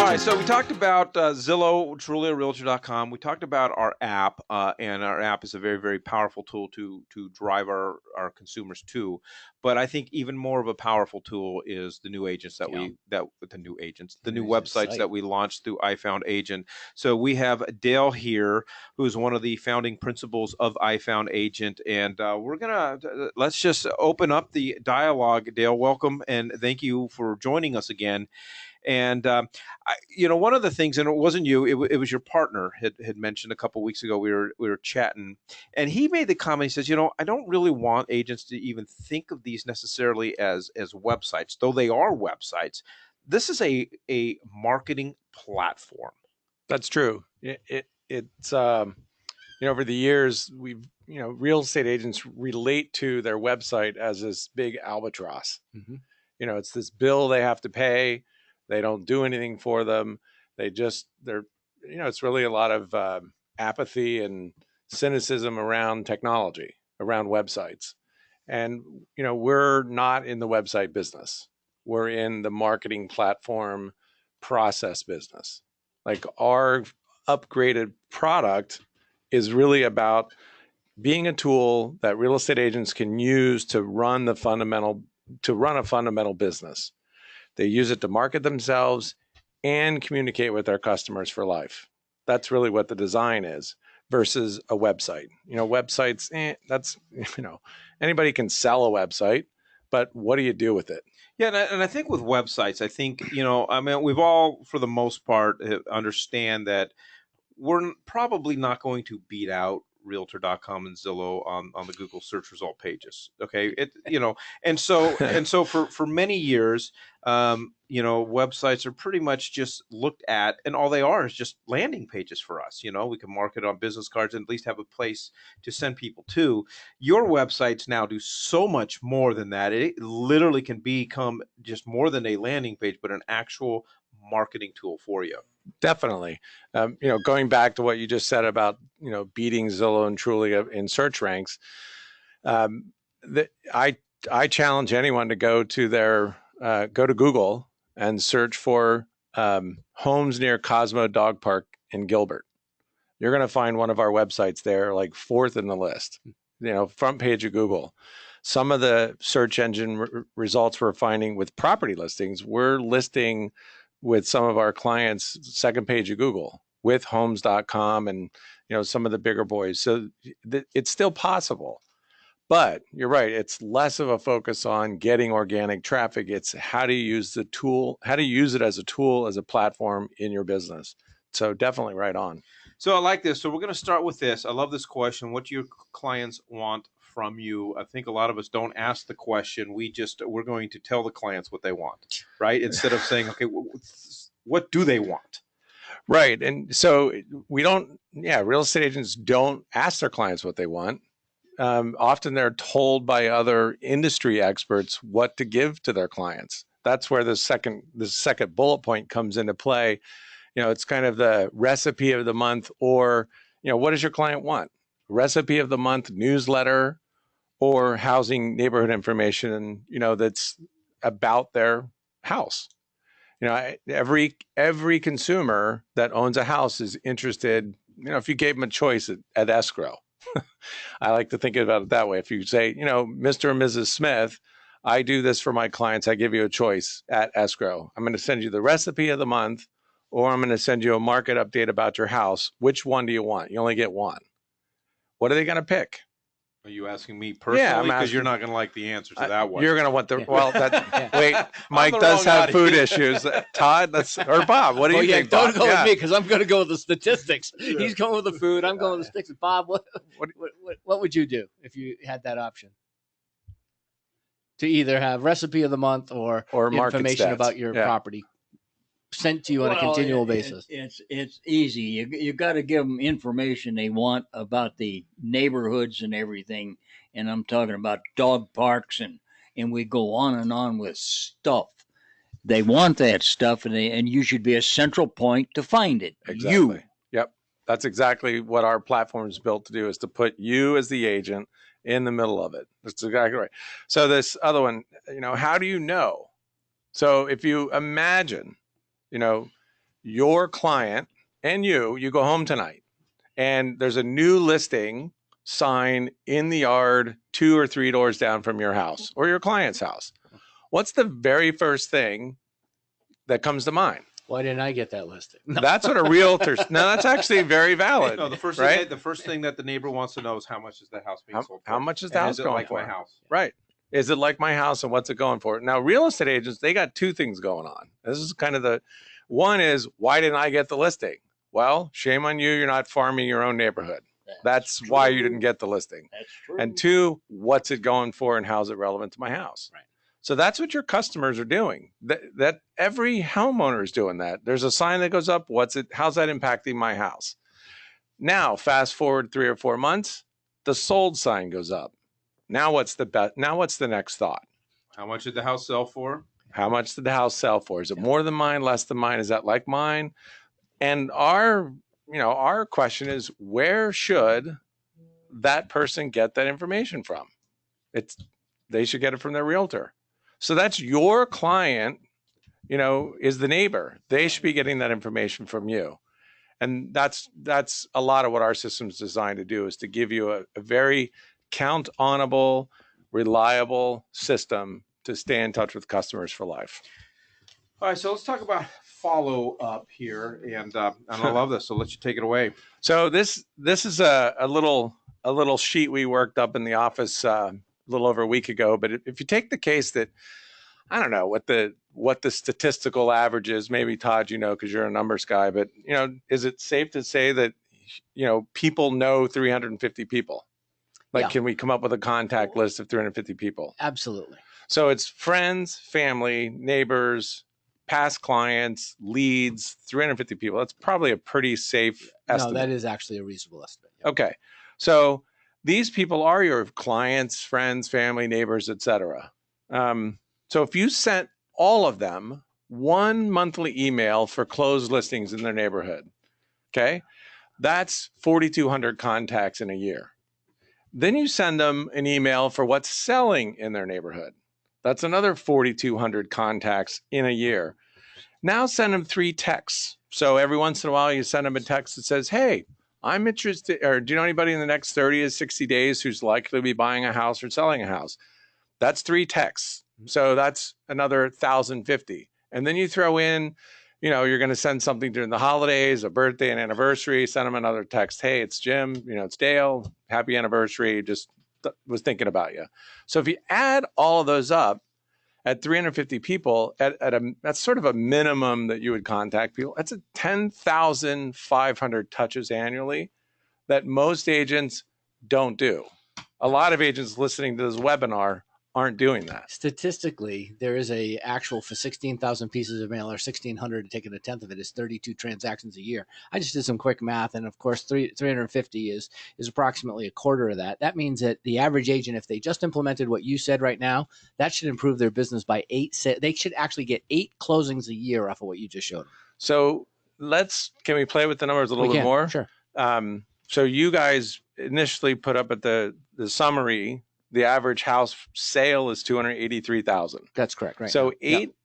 All right, so we talked about Zillow, realtor.com. We talked about our app, and our app is a very, very powerful tool to drive our consumers to. But I think even more of a powerful tool is the new agents that the new websites that we launched through iFound Agent. So we have Dale here, who's one of the founding principals of iFound Agent, and let's just open up the dialogue. Dale, welcome, and thank you for joining us again. And one of the things, and it wasn't you, it was your partner had mentioned a couple of weeks ago. We were chatting, and he made the comment. He says, I don't really want agents to even think of these necessarily as websites, though they are websites. This is a marketing platform. That's true. It's over the years we've real estate agents relate to their website as this big albatross. Mm-hmm. It's this bill they have to pay. They don't do anything for them. It's really a lot of apathy and cynicism around technology, around websites. And, we're not in the website business. We're in the marketing platform process business. Like our upgraded product is really about being a tool that real estate agents can use to run a fundamental business. They use it to market themselves and communicate with their customers for life. That's really what the design is versus a website. Websites, anybody can sell a website, but what do you do with it? Yeah, and I think with websites, we've all, for the most part, understand that we're probably not going to beat out realtor.com and Zillow on the Google search result pages. Okay. And so for many years, websites are pretty much just looked at, and all they are is just landing pages for us. We can market on business cards and at least have a place to send people to. Your websites now do so much more than that. It literally can become just more than a landing page, but an actual marketing tool for you. Definitely. Going back to what you just said about, beating Zillow and Trulia in search ranks, I challenge anyone to go to Google and search for homes near Cosmo Dog Park in Gilbert. You're going to find one of our websites there, like fourth in the list, front page of Google. Some of the search engine results we're finding with property listings, we're listing with some of our clients, second page of Google with homes.com and, some of the bigger boys. So it's still possible, but you're right. It's less of a focus on getting organic traffic. It's how to use the tool, how to use it as a tool, as a platform in your business. So definitely right on. So I like this. So we're going to start with this. I love this question. What do your clients want from you? I think a lot of us don't ask the question. We're going to tell the clients what they want, right? Instead of saying, okay, what do they want? Right. And so real estate agents don't ask their clients what they want. Often they're told by other industry experts what to give to their clients. That's where the second bullet point comes into play. It's kind of the recipe of the month, or, what does your client want? Recipe of the month newsletter or housing neighborhood information, that's about their house. Every consumer that owns a house is interested, if you gave them a choice at escrow. I like to think about it that way. If you say, Mr. and Mrs. Smith, I do this for my clients. I give you a choice at escrow. I'm going to send you the recipe of the month, or I'm going to send you a market update about your house. Which one do you want? You only get one. What are they going to pick? Are you asking me personally? Yeah, because you're not going to like the answer to that one. You're going to want wait, Mike does have food issues. Todd, or Bob, what do you think? Don't go with me, because I'm going to go with the statistics. Yeah. He's going with the food. I'm going with the sticks. Bob, what would you do if you had that option? To either have recipe of the month or information stats about your property sent to you on a continual basis. It's easy. You got to give them information they want about the neighborhoods and everything. And I'm talking about dog parks and we go on with stuff. They want that stuff, and you should be a central point to find it. Exactly. Yep. That's exactly what our platform is built to do, is to put you as the agent in the middle of it. That's exactly right. So this other one, how do you know? So if you imagine, your client and you go home tonight and there's a new listing sign in the yard 2 or 3 doors down from your house or your client's house. What's the very first thing that comes to mind? Why didn't I get that listing? No. That's what a realtor. No, that's actually very valid. No, the first right? thing that the neighbor wants to know is how much is the house being sold for? How much is the house is it going like for? my house? Right. Is it like my house, and what's it going for? Now, real estate agents, they got 2 things going on. This is kind of the one is, why didn't I get the listing? Well, shame on you. You're not farming your own neighborhood. That's why you didn't get the listing. That's true. And 2, what's it going for and how's it relevant to my house? Right. So that's what your customers are doing. That every homeowner is doing that. There's a sign that goes up. How's that impacting my house? Now, fast forward 3 or 4 months, the sold sign goes up. Now what's the next thought? How much did the house sell for? How much did the house sell for? Is it more than mine, less than mine? Is that like mine? And our question is, where should that person get that information from? They should get it from their realtor. So that's your client, is the neighbor. They should be getting that information from you. And that's a lot of what our system is designed to do, is to give you a very count-onable, reliable system to stay in touch with customers for life. All right, so let's talk about follow-up here, and I love this. So let you take it away. So this is a little sheet we worked up in the office a little over a week ago. But if you take the case that, I don't know what the statistical average is, maybe Todd, because you're a numbers guy, but is it safe to say that people know 350 people? Like, Can we come up with a contact list of 350 people? Absolutely. So it's friends, family, neighbors, past clients, leads, 350 people. That's probably a pretty safe estimate. No, that is actually a reasonable estimate. Yeah. Okay. So these people are your clients, friends, family, neighbors, etc. So if you sent all of them one monthly email for closed listings in their neighborhood, okay, that's 4,200 contacts in a year. Then you send them an email for what's selling in their neighborhood. That's another 4,200 contacts in a year. Now send them 3 texts. So every once in a while you send them a text that says, hey, I'm interested, or do you know anybody in the next 30 to 60 days who's likely to be buying a house or selling a house? That's 3 texts. So that's another 1,050. And then you throw in, you're going to send something during the holidays, a birthday, an anniversary, send them another text. Hey, it's Jim, it's Dale, happy anniversary. Just was thinking about you. So if you add all of those up at 350 people, that's sort of a minimum that you would contact people. That's 10,500 touches annually that most agents don't do. A lot of agents listening to this webinar aren't doing that. Statistically, there is a actual for 16,000 pieces of mail, or 1,600, taking a tenth of it is 32 transactions a year. I just did some quick math, and of course, 350 is approximately a quarter of that. That means that the average agent, if they just implemented what you said right now, that should improve their business by 8. They should actually get 8 closings a year off of what you just showed them. So can we play with the numbers a little bit more? Sure. So you guys initially put up at the summary, the average house sale is 283,000. That's correct. Right. So 8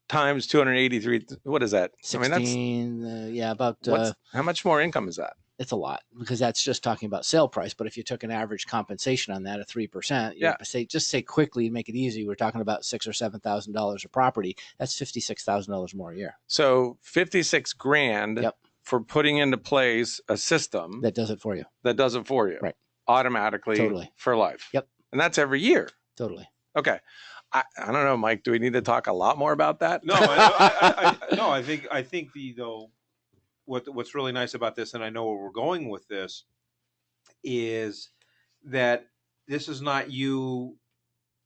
times 283. What is that? 16. About. How much more income is that? It's a lot, because that's just talking about sale price. But if you took an average compensation on that of 3%, say quickly to make it easy, we're talking about $6,000 or $7,000 of property. That's $56,000 more a year. So 56 grand. Yep. For putting into place a system that does it for you. Right. Automatically. Totally. For life. Yep. And that's every year. Totally. Okay. I don't know, Mike. Do we need to talk a lot more about that? No, I think what's really nice about this, and I know where we're going with this, is that this is not you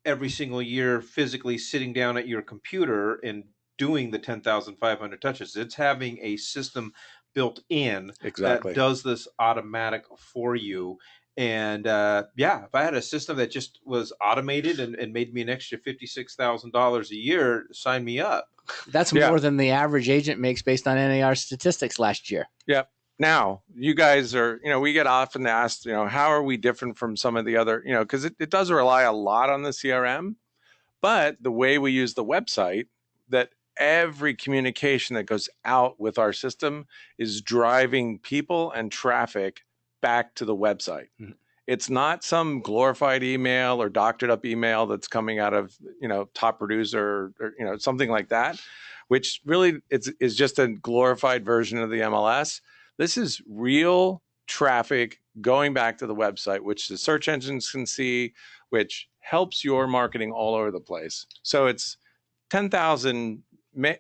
every single year physically sitting down at your computer and doing the 10,500 touches. It's having a system built in that does this automatic for you. And if I had a system that just was automated and made me an extra $56,000 a year, sign me up. That's more than the average agent makes based on NAR statistics last year. Yep. Now, you guys are, we get often asked, how are we different from some of the other, because it does rely a lot on the CRM, but the way we use the website, that every communication that goes out with our system is driving people and traffic back to the website. Mm-hmm. It's not some glorified email or doctored up email that's coming out of, top producer or something like that, which really is just a glorified version of the MLS. This is real traffic going back to the website, which the search engines can see, which helps your marketing all over the place. So it's 10,000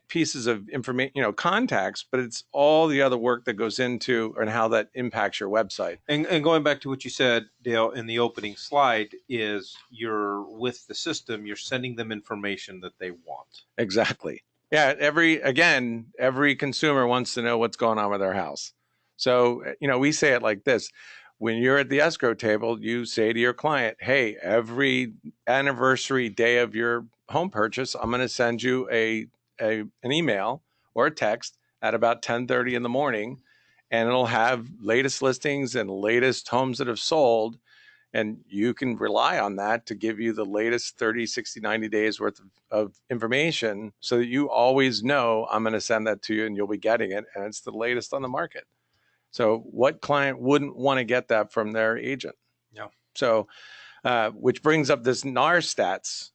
pieces of information, contacts, but it's all the other work that goes into and how that impacts your website. And going back to what you said, Dale, in the opening slide, is you're with the system, you're sending them information that they want. Exactly. Yeah. Every consumer wants to know what's going on with their house. So, we say it like this. When you're at the escrow table, you say to your client, hey, every anniversary day of your home purchase, I'm going to send you an email or a text at about 10:30 in the morning, and it'll have latest listings and latest homes that have sold. And you can rely on that to give you the latest 30, 60, 90 days worth of information so that you always know I'm going to send that to you and you'll be getting it. And it's the latest on the market. So what client wouldn't want to get that from their agent? Yeah. So, which brings up this NAR Stats.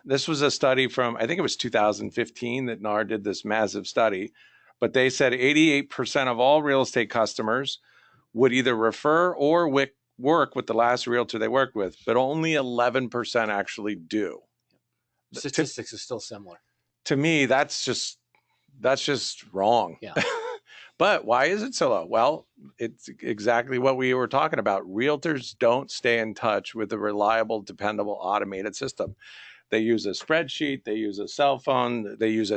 This was a study from, I think it was 2015 that NAR did this massive study, but they said 88% of all real estate customers would either refer or work with the last realtor they worked with, but only 11% actually do. Statistics is still similar. To me, that's just wrong. Yeah. But why is it so low? Well, it's exactly what we were talking about. Realtors don't stay in touch with a reliable, dependable, automated system. They use a spreadsheet. They use a cell phone. They use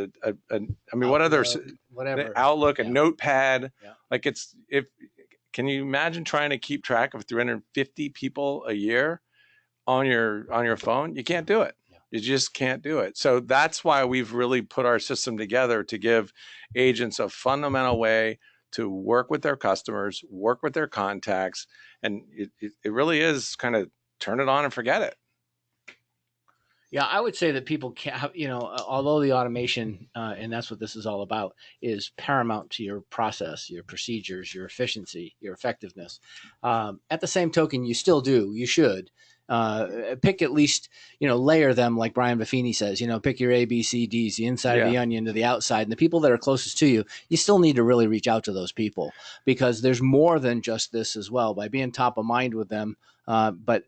Outlook, a notepad. Yeah. Can you imagine trying to keep track of 350 people a year on your phone? You can't do it. You just can't do it. So that's why we've really put our system together to give agents a fundamental way to work with their customers, work with their contacts. And it really is kind of turn it on and forget it. Yeah, I would say that people can't, although the automation, and that's what this is all about, is paramount to your process, your procedures, your efficiency, your effectiveness. At the same token, you should pick at least, layer them like Brian Buffini says, pick your A, B, C, Ds, the inside of the onion to the outside. And the people that are closest to you, you still need to really reach out to those people because there's more than just this as well by being top of mind with them. But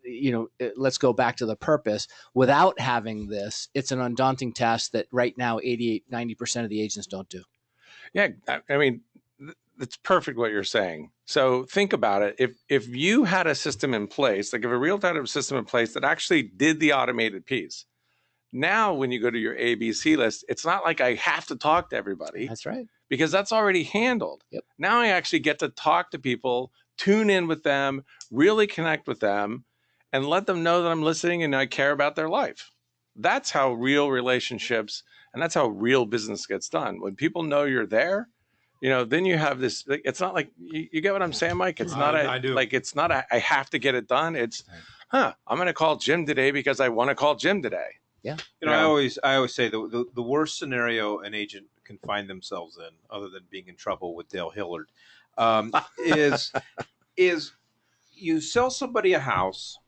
let's go back to the purpose. Without having this, it's an undaunting task that right now 90% of the agents don't do. Yeah. I mean, it's perfect what you're saying. So think about it. If you had a system in place, like if a realtor had a system in place that actually did the automated piece, now when you go to your ABC list, it's not like I have to talk to everybody. That's right. Because that's already handled. Yep. Now I actually get to talk to people, tune in with them, really connect with them, and let them know that I'm listening and I care about their life. That's how real relationships and that's how real business gets done. When people know you're there, then you have this, it's not like, you get what I'm saying, Mike? It's not I do. Like, it's not I have to get it done. It's, I'm going to call Jim today because I want to call Jim today. Yeah. I always say the worst scenario an agent can find themselves in, other than being in trouble with Dale Hillard, is you sell somebody a house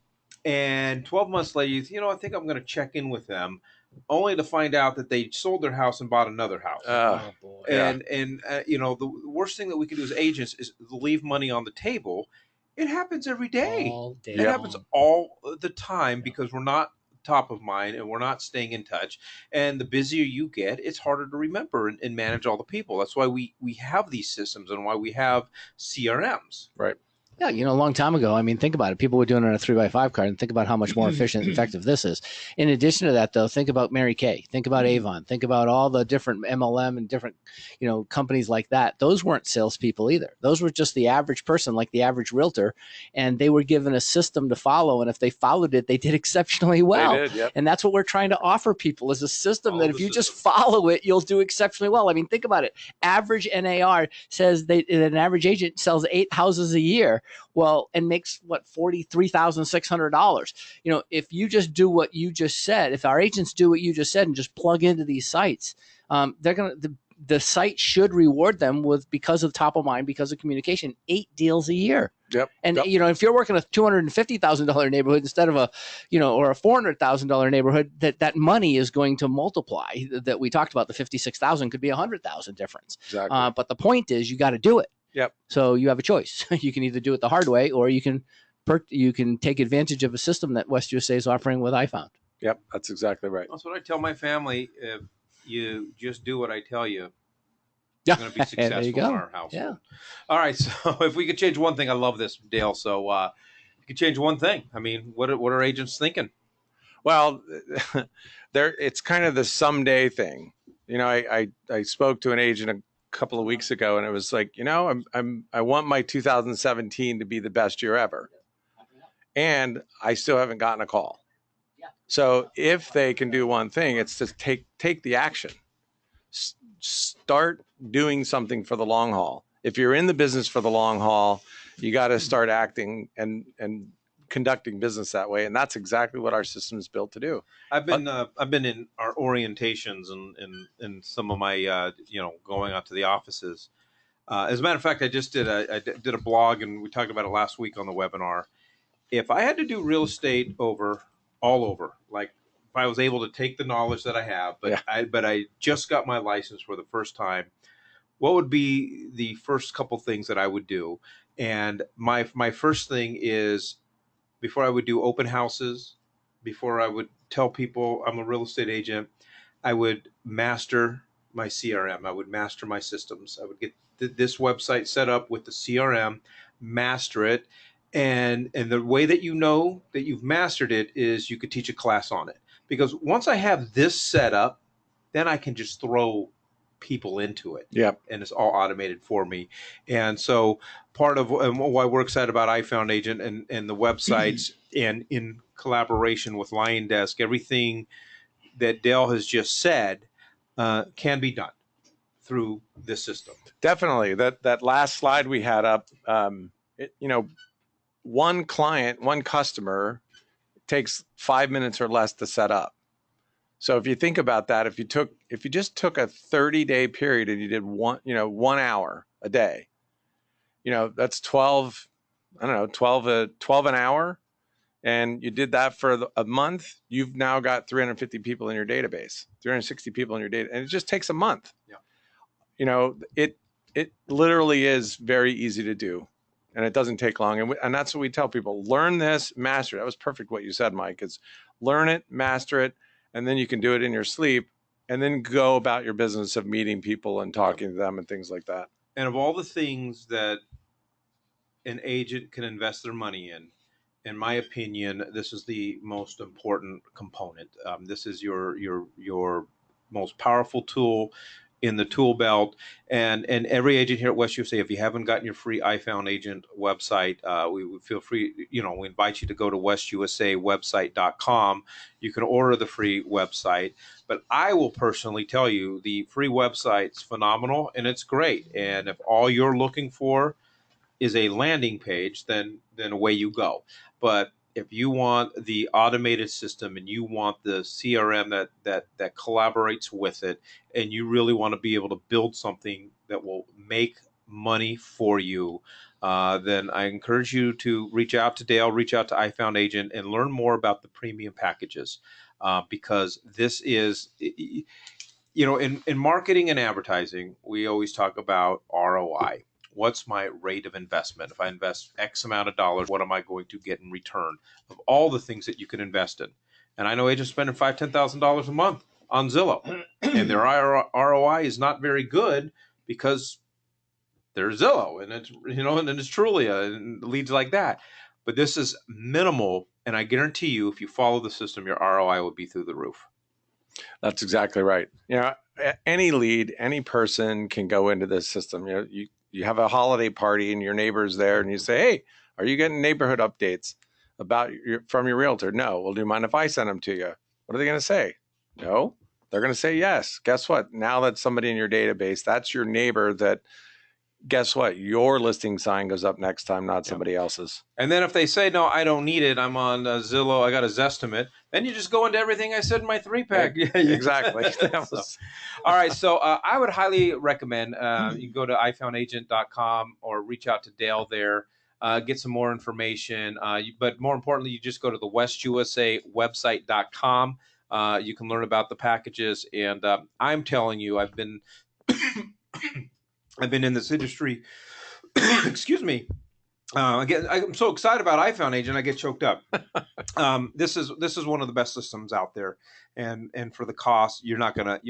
and 12 months later, I think I'm going to check in with them, only to find out that they sold their house and bought another house. Oh boy! And the worst thing that we can do as agents is leave money on the table. It happens every day. All day it happens all the time because we're not top of mind and we're not staying in touch. And the busier you get, it's harder to remember and manage all the people. That's why we have these systems and why we have CRMs. Right. Yeah, a long time ago, think about it. People were doing it on a 3x5 card and think about how much more efficient and effective this is. In addition to that, though, think about Mary Kay. Think about Avon. Think about all the different MLM and different, companies like that. Those weren't salespeople either. Those were just the average person, like the average realtor, and they were given a system to follow. And if they followed it, they did exceptionally well. They did, yep. And that's what we're trying to offer people is a system that if you just follow it, you'll do exceptionally well. Think about it. Average NAR says that an average agent sells 8 houses a year. Well, and makes what, $43,600. If you just do what you just said, if our agents do what you just said and just plug into these sites, they're gonna the site should reward them with, because of top of mind, because of communication, 8 deals a year. Yep. And Yep. if you're working a $250,000 neighborhood instead of a or a $400,000 neighborhood, that money is going to multiply. That we talked about, the 56,000 could be 100,000 difference. Exactly. But the point is, you got to do it. Yep. So you have a choice. You can either do it the hard way, or you can take advantage of a system that West USA is offering with iFound. Yep, that's exactly right. That's what I tell my family. If you just do what I tell you, Yeah, you're going to be successful in our household. Yeah. All right. So if we could change one thing, I love this, Dale. So if you could change one thing, I mean, what are agents thinking? Well, it's kind of the someday thing. I spoke to an agent a couple of weeks ago, and it was like, I want my 2017 to be the best year ever, and I still haven't gotten a call. So if they can do one thing, it's to take the action. Start doing something for the long haul. If you're in the business for the long haul, you got to start acting and conducting business that way, and that's exactly what our system is built to do. I've been in our orientations and some of my going out to the offices. As a matter of fact, I just did a blog, and we talked about it last week on the webinar. If I had to do real estate all over, like if I was able to take the knowledge that I have, but I just got my license for the first time, what would be the first couple things that I would do? And my first thing is, before I would do open houses, before I would tell people I'm a real estate agent, I would master my CRM. I would master my systems. I would get this website set up with the CRM, master it. And the way that you know that you've mastered it is you could teach a class on it. Because once I have this set up, then I can just throw people into it. Yep. And it's all automated for me. And so part of why we're excited about iFound Agent and the websites and in collaboration with Lion Desk, everything that Dale has just said can be done through this system. Definitely. That last slide we had up, one client, one customer takes 5 minutes or less to set up. So if you think about that, if you just took a 30-day period and you did 1 hour a day, that's 12 an hour. And you did that for a month, you've now got 350 people in your database, 360 people in your data. And it just takes a month. Yeah. It literally is very easy to do. And it doesn't take long. And that's what we tell people. Learn this, master it. That was perfect what you said, Mike, is learn it, master it, and then you can do it in your sleep, and then go about your business of meeting people and talking to them and things like that. And of all the things that an agent can invest their money in my opinion, this is the most important component. This is your most powerful tool in the tool belt. And every agent here at West USA, if you haven't gotten your free iFound Agent website, we feel free, we invite you to go to westusawebsite.com. You can order the free website. But I will personally tell you, the free website's phenomenal and it's great. And if all you're looking for is a landing page, then away you go. But if you want the automated system and you want the CRM that collaborates with it, and you really want to be able to build something that will make money for you, then I encourage you to reach out to Dale, reach out to iFound Agent, and learn more about the premium packages, because this is, in marketing and advertising, we always talk about ROI. What's my rate of investment? If I invest X amount of dollars, what am I going to get in return of all the things that you can invest in? And I know agents spending $5,000, $10,000 a month on Zillow, and their ROI is not very good because they're Zillow, and it's and it's Trulia and leads like that. But this is minimal, and I guarantee you, if you follow the system, your ROI will be through the roof. That's exactly right. Any lead, any person can go into this system. You have a holiday party and your neighbor's there, and you say, "Hey, are you getting neighborhood updates from your realtor?" "No." "Well, do you mind if I send them to you?" What are they going to say? No. They're going to say yes. Guess what? Now that's somebody in your database. That's your neighbor that guess what? Your listing sign goes up next time, not somebody else's. And then if they say, no, I don't need it, I'm on Zillow, I got a Zestimate, then you just go into everything I said in my 3-pack. Exactly. All right. So I would highly recommend you can go to ifoundagent.com or reach out to Dale there, get some more information. But more importantly, you just go to the westusawebsite.com. You can learn about the packages. And I'm telling you, I've been in this industry. Excuse me. Again, I'm so excited about iFound Agent, I get choked up. This is one of the best systems out there, and for the cost, you're not going to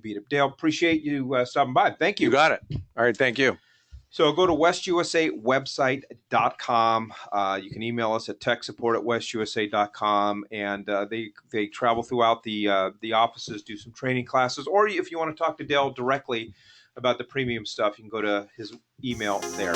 beat it. Dale, appreciate you stopping by. Thank you. You got it. All right, thank you. So go to westusawebsite.com. You can email us at techsupport@westusa.com, and they travel throughout the offices, do some training classes, or if you want to talk to Dale directly about the premium stuff, you can go to his email there.